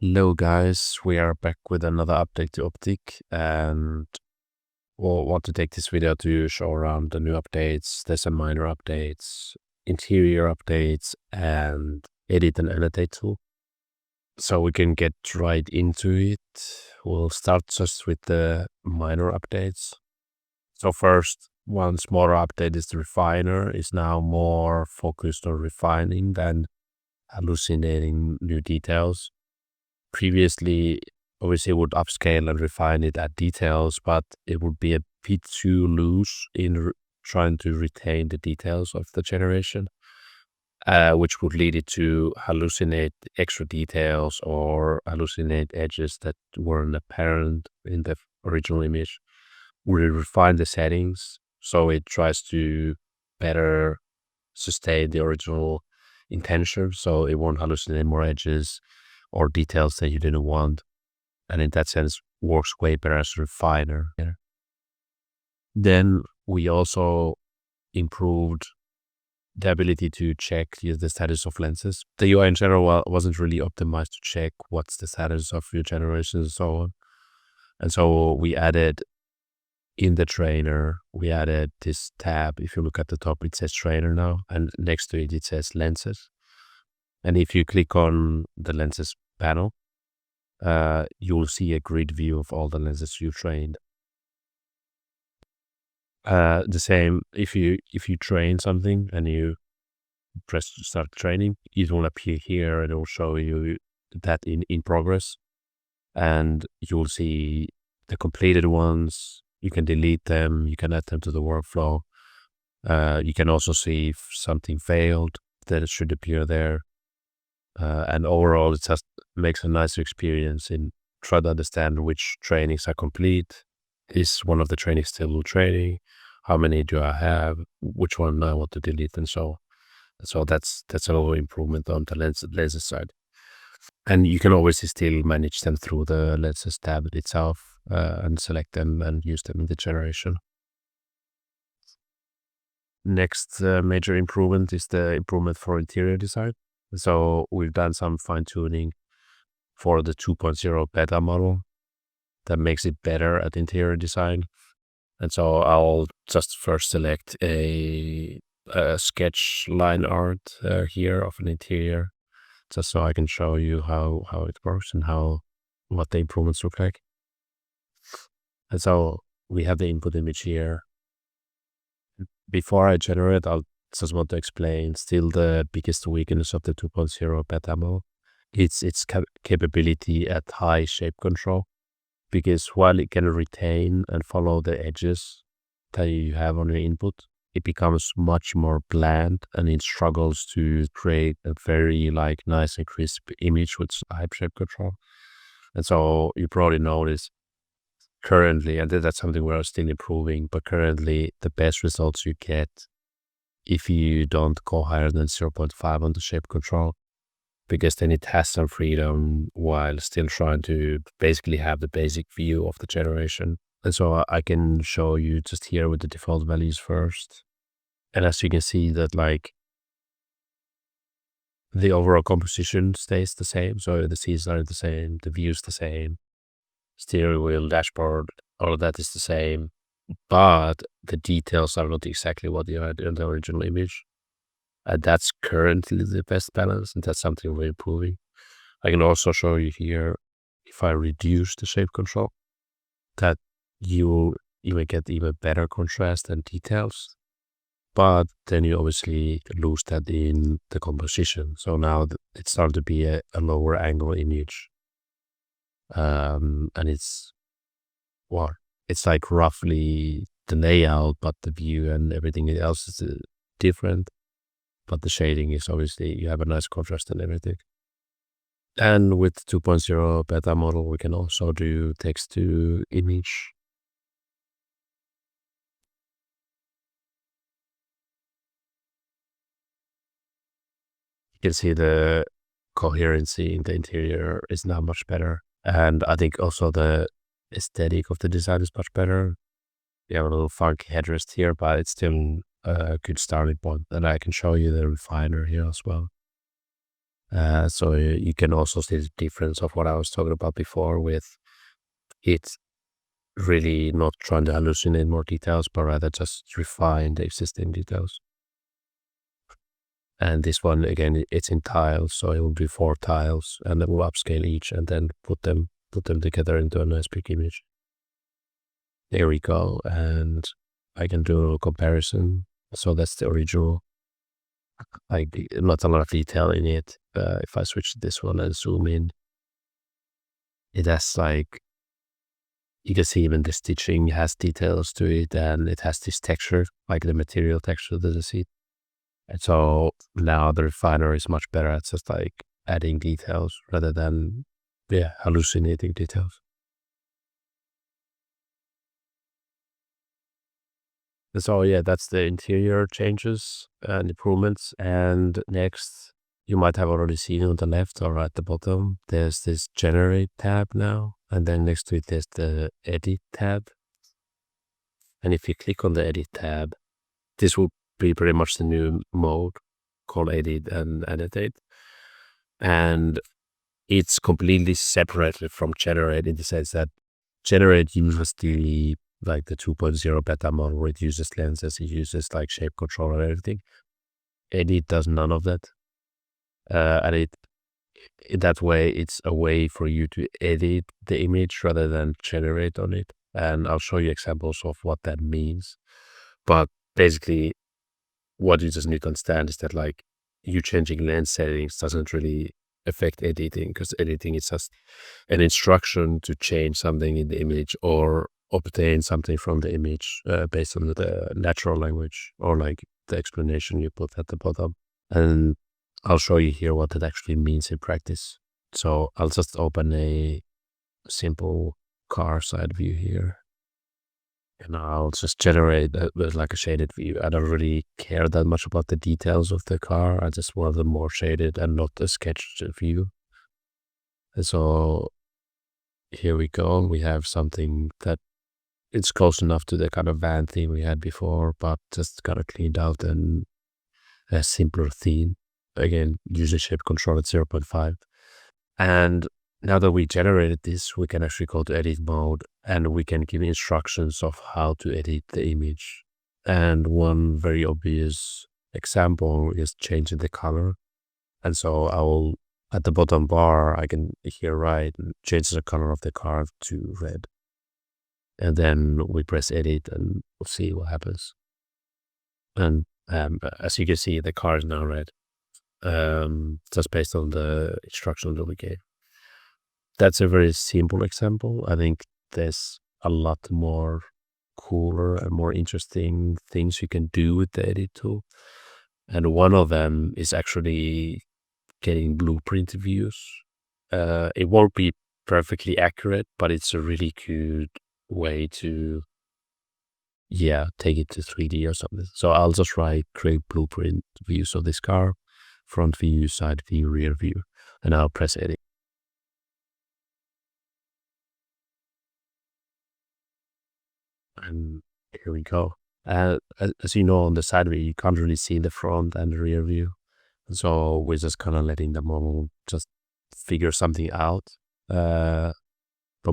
Hello guys, we are back with another update to Optic, and we'll want to take this video to show around the new updates. There's some minor updates, interior updates, and edit and annotate tool. So we can get right into it. We'll start just with the minor updates. So first, one smaller update is the refiner is now more focused on refining than hallucinating new details. Previously, obviously it would upscale and refine it at details, but it would be a bit too loose in trying to retain the details of the generation, which would lead it to hallucinate extra details or hallucinate edges that weren't apparent in the original image. We refine the settings so it tries to better sustain the original intention, so it won't hallucinate more edges or details that you didn't want, and in that sense works way better as a refiner. Then we also improved the ability to check the status of lenses. The UI in general wasn't really optimized to check what's the status of your generation and so on. And so we added in the trainer, we added this tab. If you look at the top, it says trainer now, and next to it, it says lenses. And if you click on the lenses panel, you'll see a grid view of all the lenses you trained. The same if you train something and you press start training, it will appear here and it will show you that in progress, and you'll see the completed ones. You can delete them, you can add them to the workflow. You can also see if something failed, that it should appear there. And overall, it just makes a nicer experience in trying to understand which trainings are complete. Is one of the trainings still training? How many do I have? Which one I want to delete, and so on. So that's a little improvement on the lenses side. And you can always still manage them through the lenses tab itself, and select them and use them in the generation. Next major improvement is the improvement for interior design. So we've done some fine tuning for the 2.0 beta model that makes it better at interior design. And so I'll just first select a sketch line art here of an interior, just so I can show you how it works and what the improvements look like. And so we have the input image here. Before I generate, I'll just want to explain still the biggest weakness of the 2.0 beta model. It's capability at high shape control, because while it can retain and follow the edges that you have on your input, it becomes much more bland and it struggles to create a very nice and crisp image with high shape control. And so you probably notice currently, and that's something we're still improving, but currently the best results you get if you don't go higher than 0.5 on the shape control, because then it has some freedom while still trying to basically have the basic view of the generation. And so I can show you just here with the default values first. And as you can see that the overall composition stays the same. So the scenes are the same, the views the same, steering wheel, dashboard, all of that is the same, but the details are not exactly what you had in the original image. And that's currently the best balance, and that's something we're improving. I can also show you here, if I reduce the shape control, that you will get even better contrast and details, but then you obviously lose that in the composition. So now it's starting to be a lower angle image. And it's like roughly the layout, but the view and everything else is different. But the shading is obviously, you have a nice contrast and everything. And with 2.0 beta model, we can also do text to image. You can see the coherency in the interior is now much better. And I think also the aesthetic of the design is much better. You have a little funky headrest here, but it's still a good starting point. And I can show you the refiner here as well. So you can also see the difference of what I was talking about before with it really not trying to hallucinate more details, but rather just refine the existing details. And this one, again, it's in tiles, so it will do 4 tiles, and it will upscale each and then put them together into a nice big image. There we go, and I can do a comparison. So that's the original. Like, not a lot of detail in it. If I switch to this one and zoom in, it has like, you can see even the stitching has details to it, and it has this texture, like the material texture that you see. And so now the refiner is much better at just like adding details rather than, hallucinating details. And so that's the interior changes and improvements. And next, you might have already seen on the left or at the bottom, there's this generate tab now. And then next to it, there's the edit tab. And if you click on the edit tab, this will be pretty much the new mode called edit and annotate. And it's completely separated from generate in the sense that generate uses the 2.0 beta model. It uses lenses, it uses like shape control and everything. Edit does none of that. And in that way, it's a way for you to edit the image rather than generate on it. And I'll show you examples of what that means. But basically, what you just need to understand is that like you changing lens settings doesn't really affect editing, because editing is just an instruction to change something in the image or obtain something from the image based on the natural language or like the explanation you put at the bottom. And I'll show you here what it actually means in practice. So I'll just open a simple car side view here. And I'll just generate with like a shaded view. I don't really care that much about the details of the car. I just want them more shaded and not a sketched view. And so here we go. We have something that it's close enough to the kind of van theme we had before, but just kind of cleaned out and a simpler theme. Again, using shape control at 0.5. And now that we generated this, we can actually go to edit mode and we can give instructions of how to edit the image. And one very obvious example is changing the color. And so I will, at the bottom bar, I can here write, change the color of the car to red. And then we press edit and we'll see what happens. And as you can see, the car is now red, just based on the instruction that we gave. That's a very simple example. I think there's a lot more cooler and more interesting things you can do with the edit tool. And one of them is actually getting blueprint views. It won't be perfectly accurate, but it's a really good way to, take it to 3D or something. So I'll just write create blueprint views of this car, front view, side view, rear view, and I'll press edit. And here we go. As you know, on the side view, you can't really see the front and the rear view. So we're just kind of letting the model just figure something out. But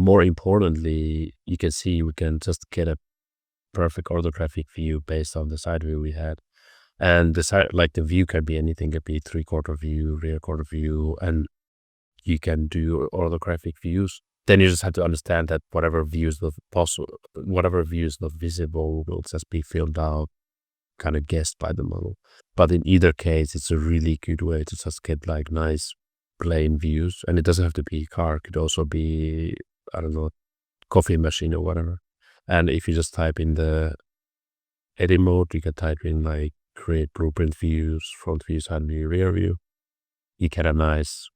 more importantly, you can see we can just get a perfect orthographic view based on the side view we had. And the side, like the view can be anything, it could be 3/4 view, rear quarter view, and you can do orthographic views. Then you just have to understand that whatever view is not visible will just be filled out, kind of guessed by the model. But in either case, it's a really good way to just get like nice plain views. And it doesn't have to be a car. It could also be, I don't know, coffee machine or whatever. And if you just type in the edit mode, you can type in like create blueprint views, front view, side view, rear view. You get a nice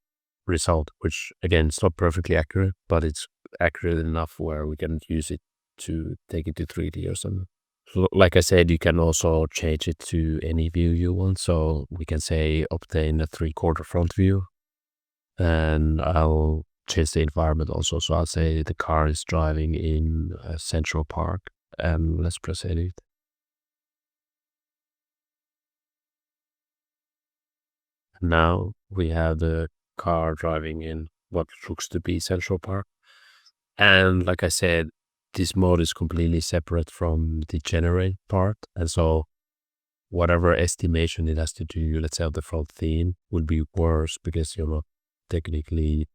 result, which again, it's not perfectly accurate, but it's accurate enough where we can use it to take it to 3D or something. So, like I said, you can also change it to any view you want. So we can say obtain a 3/4 front view, and I'll change the environment also. So I'll say the car is driving in Central Park, and let's press edit. now we have the car driving in what looks to be Central Park. And like I said, this mode is completely separate from the generate part. And so whatever estimation it has to do, let's say of the front theme, would be worse because you're not technically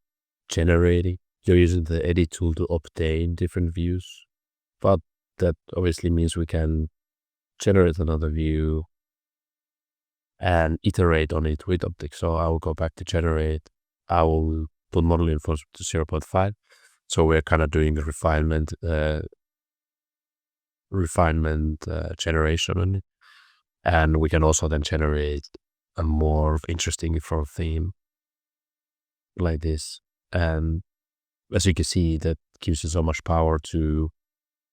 generating. You're using the edit tool to obtain different views. But that obviously means we can generate another view and iterate on it with Optic. So I will go back to generate. I will put model info to 0.5. So we're kind of doing the refinement generation on it. And we can also then generate a more interesting front theme like this. And as you can see, that gives you so much power to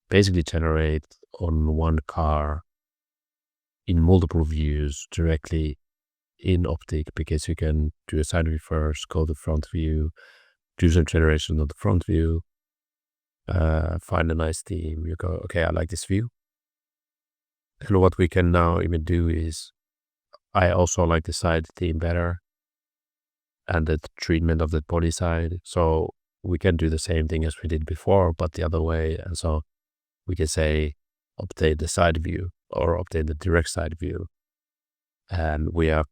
basically generate on one car in multiple views directly in Optic, because you can do a side view first, go to front view, do some generation of the front view, find a nice theme. You go, okay, I like this view. And what we can now even do is, I also like the side theme better and the treatment of the body side. So we can do the same thing as we did before, but the other way. And so we can say, update the side view or update the direct side view. And we are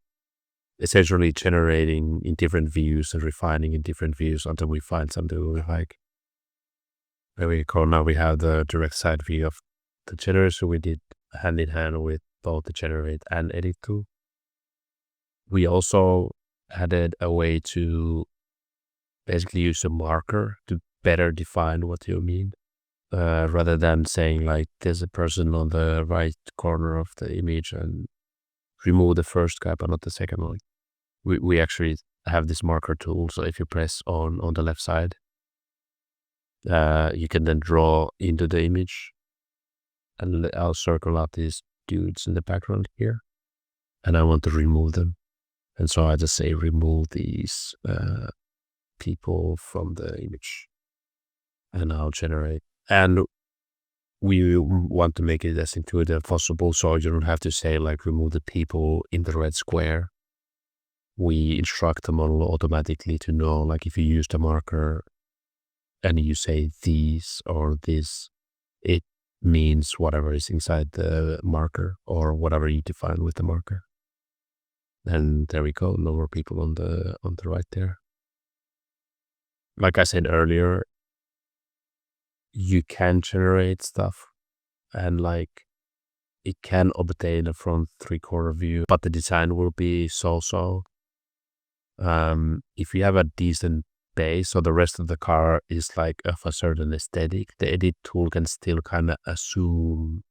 essentially generating in different views and refining in different views until we find something we like. There we go. Now we have the direct side view of the generator. So we did hand in hand with both the generate and edit tool. We also added a way to basically use a marker to better define what you mean, rather than saying like there's a person on the right corner of the image and remove the first guy but not the second one. We actually have this marker tool. So if you press on the left side, you can then draw into the image, and I'll circle out these dudes in the background here, and I want to remove them. And so I just say remove these people from the image, and I'll generate. And we want to make it as intuitive as possible, so you don't have to say like remove the people in the red square. We instruct the model automatically to know, like if you use the marker and you say these or this, it means whatever is inside the marker or whatever you define with the marker. And there we go, no more people on the right there. Like I said earlier, you can generate stuff and like it can obtain a front 3/4 view, but the design will be so-so. If you have a decent base, so the rest of the car is like of a certain aesthetic, the edit tool can still kind of assume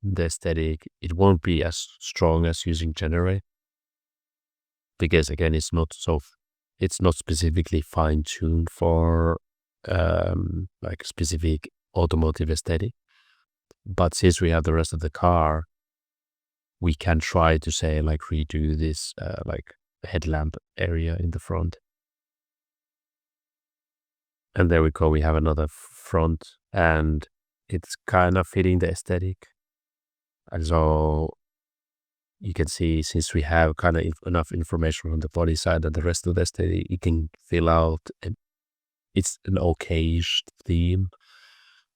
the aesthetic. It won't be as strong as using generate, because again, it's not specifically fine-tuned for like specific automotive aesthetic. But since we have the rest of the car, we can try to say like redo this like headlamp area in the front. And there we go, we have another front, and it's kind of fitting the aesthetic. And so you can see, since we have kind of enough information on the body side and the rest of the aesthetic, you can fill out, it's an okay-ish theme,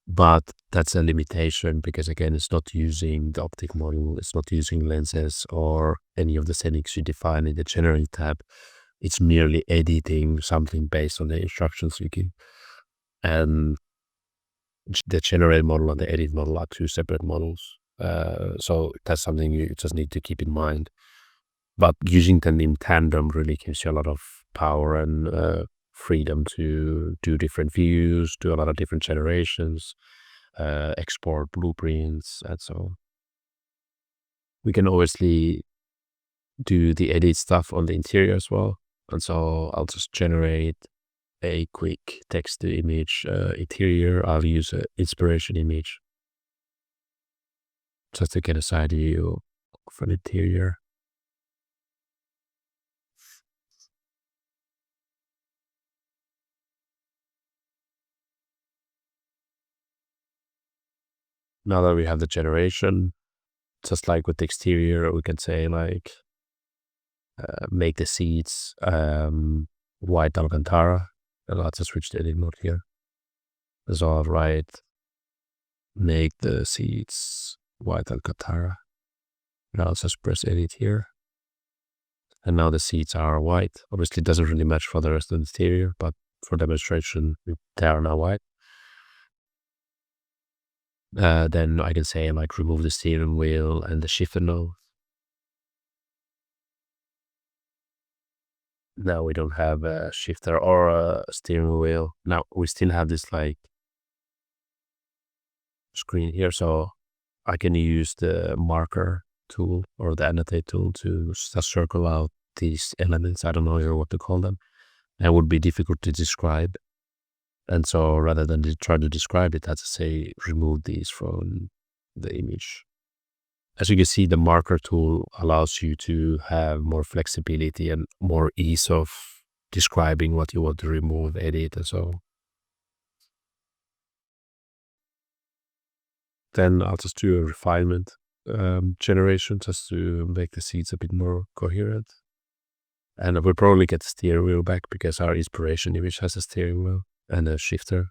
but that's a limitation because again, it's not using the Optic model, it's not using lenses or any of the settings you define in the generate tab. It's merely editing something based on the instructions you give. And the generate model and the edit model are two separate models. So that's something you just need to keep in mind. But using them in tandem really gives you a lot of power and freedom to do different views, do a lot of different generations, export blueprints, and so on. We can obviously do the edit stuff on the interior as well. And so I'll just generate a quick text to image interior. I'll use an inspiration image just to get a side view of an interior. Now that we have the generation, just like with the exterior, we can say like, make the seats white Alcantara. And I'll just switch the edit mode here. So I'll write, make the seats white Alcantara. And I'll just press edit here. And now the seats are white. Obviously, it doesn't really match for the rest of the interior, but for demonstration, they are now white. Then I can say like remove the steering wheel and the shifter node. Now we don't have a shifter or a steering wheel. Now we still have this like screen here, so I can use the marker tool or the annotate tool to just circle out these elements. I don't know what to call them. And it would be difficult to describe. And so rather than try to describe it, I just say remove these from the image. As you can see, the marker tool allows you to have more flexibility and more ease of describing what you want to remove, edit, and so on. Then I'll just do a refinement generation just to make the seats a bit more coherent. And we'll probably get the steering wheel back because our inspiration image has a steering wheel and a shifter.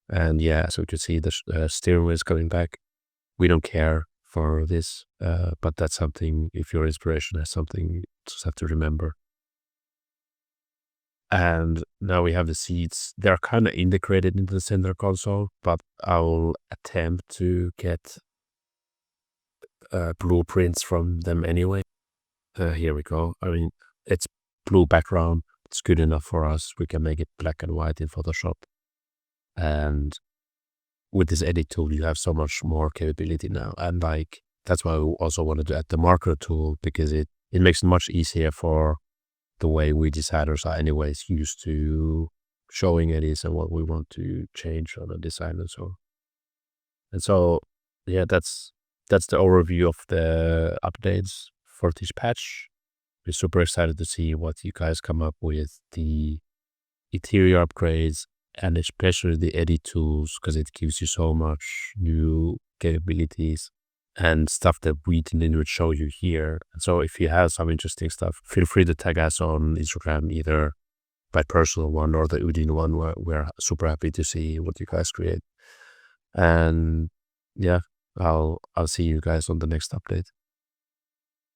And yeah, so you can see the steering wheel is coming back. We don't care for this, but that's something, if your inspiration has something, you just have to remember. And now we have the seats. They're kind of integrated into the center console, but I'll attempt to get blueprints from them anyway. Here we go. I mean, it's blue background. It's good enough for us. We can make it black and white in Photoshop. And with this edit tool, you have so much more capability now. And like, that's why we also wanted to add the marker tool, because it makes it much easier for the way we designers are anyways used to showing edits and what we want to change on a design and so on. And so, yeah, that's the overview of the updates for this patch. We're super excited to see what you guys come up with, the interior upgrades, and especially the edit tools, because it gives you so much new capabilities and stuff that we didn't even show you here. And so if you have some interesting stuff, feel free to tag us on Instagram, either my personal one or the UDIN one. We're super happy to see what you guys create. And yeah, I'll see you guys on the next update.